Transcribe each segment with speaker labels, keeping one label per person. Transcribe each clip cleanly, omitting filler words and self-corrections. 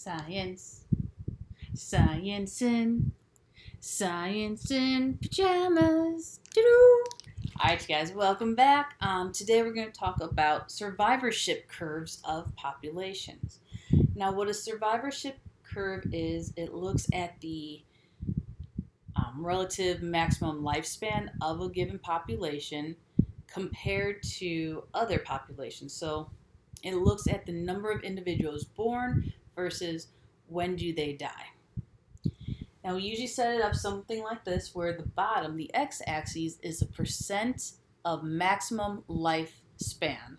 Speaker 1: Science, science science in pajamas. Doo-doo. All right, guys, welcome back. Today we're going to talk about survivorship curves of populations. Now, what a survivorship curve is, it looks at the relative maximum lifespan of a given population compared to other populations. So, it looks at the number of individuals born versus when do they die. Now, we usually set it up something like this, where the bottom, the x-axis, is a percent of maximum lifespan.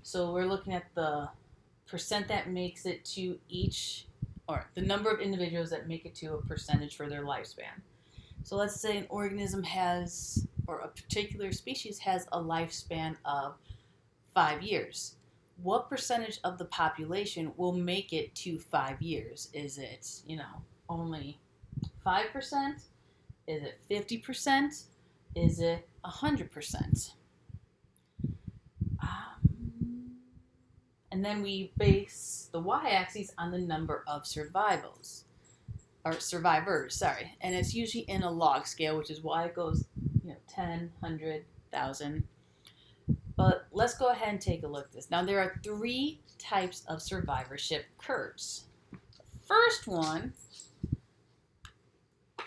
Speaker 1: So we're looking at the percent that makes it to each, or the number of individuals that make it to a percentage for their lifespan. So let's say an organism has, or a particular species has a lifespan of 5 years. What percentage of the population will make it to 5 years? Is it, only 5%? Is it 50%? Is it 100%? And then we base the y-axis on the number of survivors, and it's usually in a log scale, which is why it goes 10, 100, 1,000. But let's go ahead and take a look at this. Now, there are 3 types of survivorship curves. The first one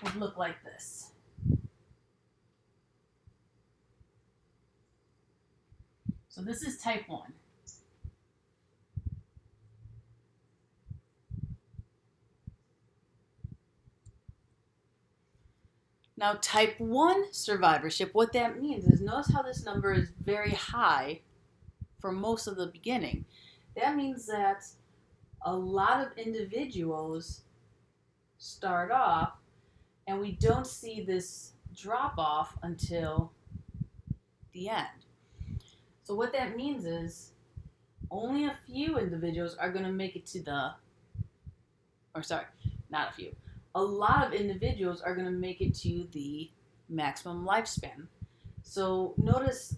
Speaker 1: would look like this. So this is type 1. Now, type 1 survivorship, what that means is, notice how this number is very high for most of the beginning. That means that a lot of individuals start off, and we don't see this drop off until the end. So what that means is only a few individuals are going to make it to not a few. A lot of individuals are going to make it to the maximum lifespan. So notice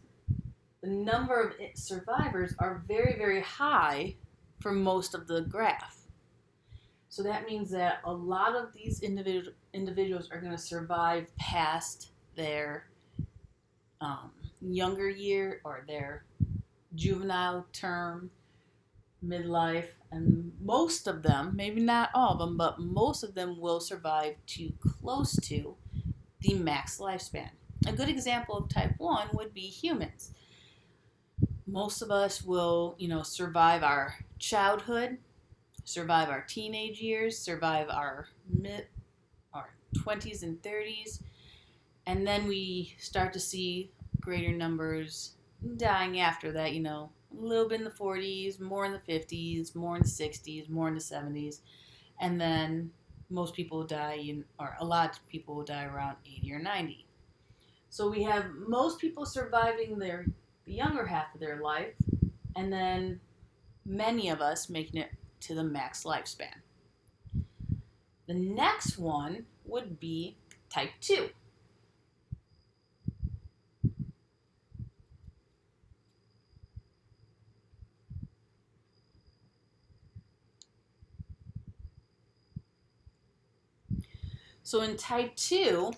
Speaker 1: the number of survivors are very, very high for most of the graph. So that means that a lot of these individuals are going to survive past their younger year, or their juvenile term, midlife, and most of them, maybe not all of them, but most of them will survive to close to the max lifespan. A good example of type 1 would be humans. Most of us will, survive our childhood, survive our teenage years, survive our 20s and 30s, and then we start to see greater numbers dying after that, a little bit in the 40s, more in the 50s, more in the 60s, more in the 70s, and then most people die, or a lot of people will die around 80 or 90. So we have most people surviving the younger half of their life, and then many of us making it to the max lifespan. The next one would be type 2. So in type 2,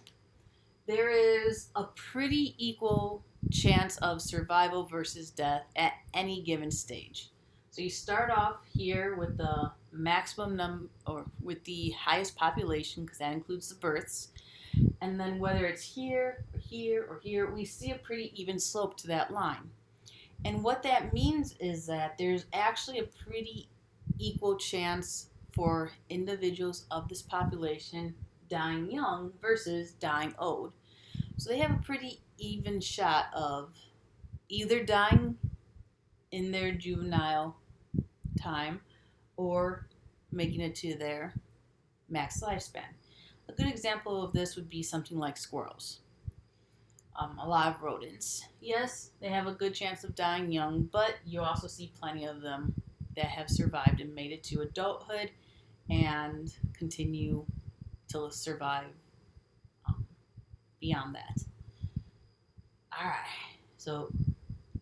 Speaker 1: there is a pretty equal chance of survival versus death at any given stage. So you start off here with the maximum or with the highest population, because that includes the births. And then whether it's here or here or here, we see a pretty even slope to that line. And what that means is that there's actually a pretty equal chance for individuals of this population dying young versus dying old. So they have a pretty even shot of either dying in their juvenile time or making it to their max lifespan. A good example of this would be something like squirrels. A lot of rodents. Yes, they have a good chance of dying young, but you also see plenty of them that have survived and made it to adulthood and continue to survive beyond that. All right, so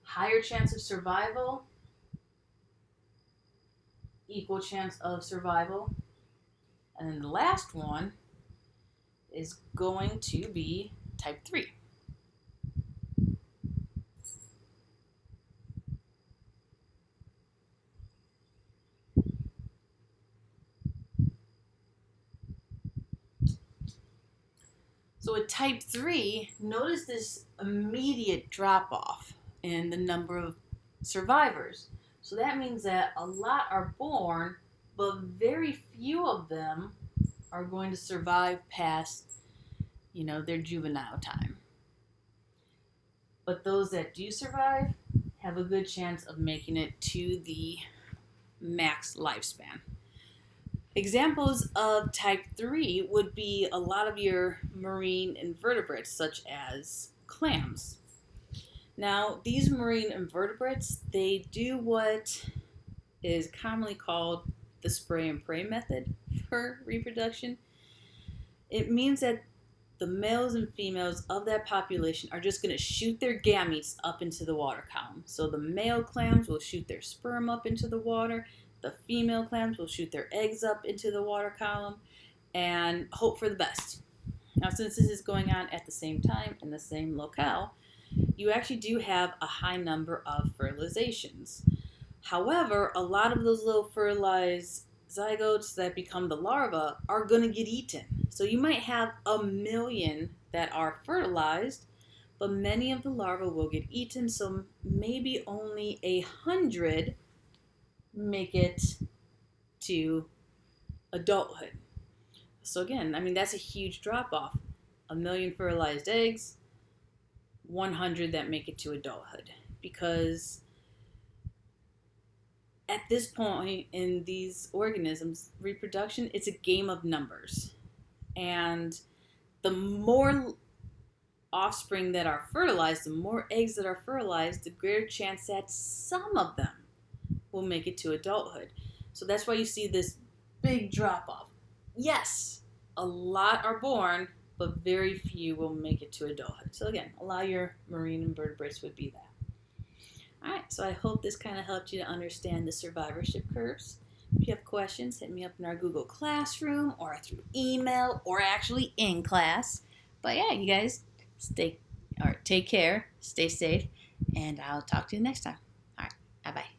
Speaker 1: higher chance of survival, equal chance of survival. And then the last one is going to be type 3. So with type 3, notice this immediate drop off in the number of survivors. So that means that a lot are born, but very few of them are going to survive past, their juvenile time. But those that do survive have a good chance of making it to the max lifespan. Examples of type 3 would be a lot of your marine invertebrates, such as clams. Now, these marine invertebrates, they do what is commonly called the spray and pray method for reproduction. It means that the males and females of that population are just going to shoot their gametes up into the water column. So the male clams will shoot their sperm up into the water, the female clams will shoot their eggs up into the water column, and hope for the best. Now, since this is going on at the same time in the same locale, you actually do have a high number of fertilizations. However, a lot of those little fertilized zygotes that become the larva are going to get eaten. So you might have 1,000,000 that are fertilized, but many of the larvae will get eaten, so maybe only 100 make it to adulthood. So again, that's a huge drop off. 1,000,000 fertilized eggs, 100 that make it to adulthood. Because at this point in these organisms, reproduction, it's a game of numbers. And the more offspring that are fertilized, the more eggs that are fertilized, the greater chance that some of them will make it to adulthood. So that's why you see this big drop off. Yes, a lot are born, but very few will make it to adulthood. So again, a lot of your marine invertebrates would be that. Alright, so I hope this kind of helped you to understand the survivorship curves. If you have questions, hit me up in our Google Classroom or through email or actually in class. But yeah, you guys take care, stay safe, and I'll talk to you next time. Alright, bye-bye.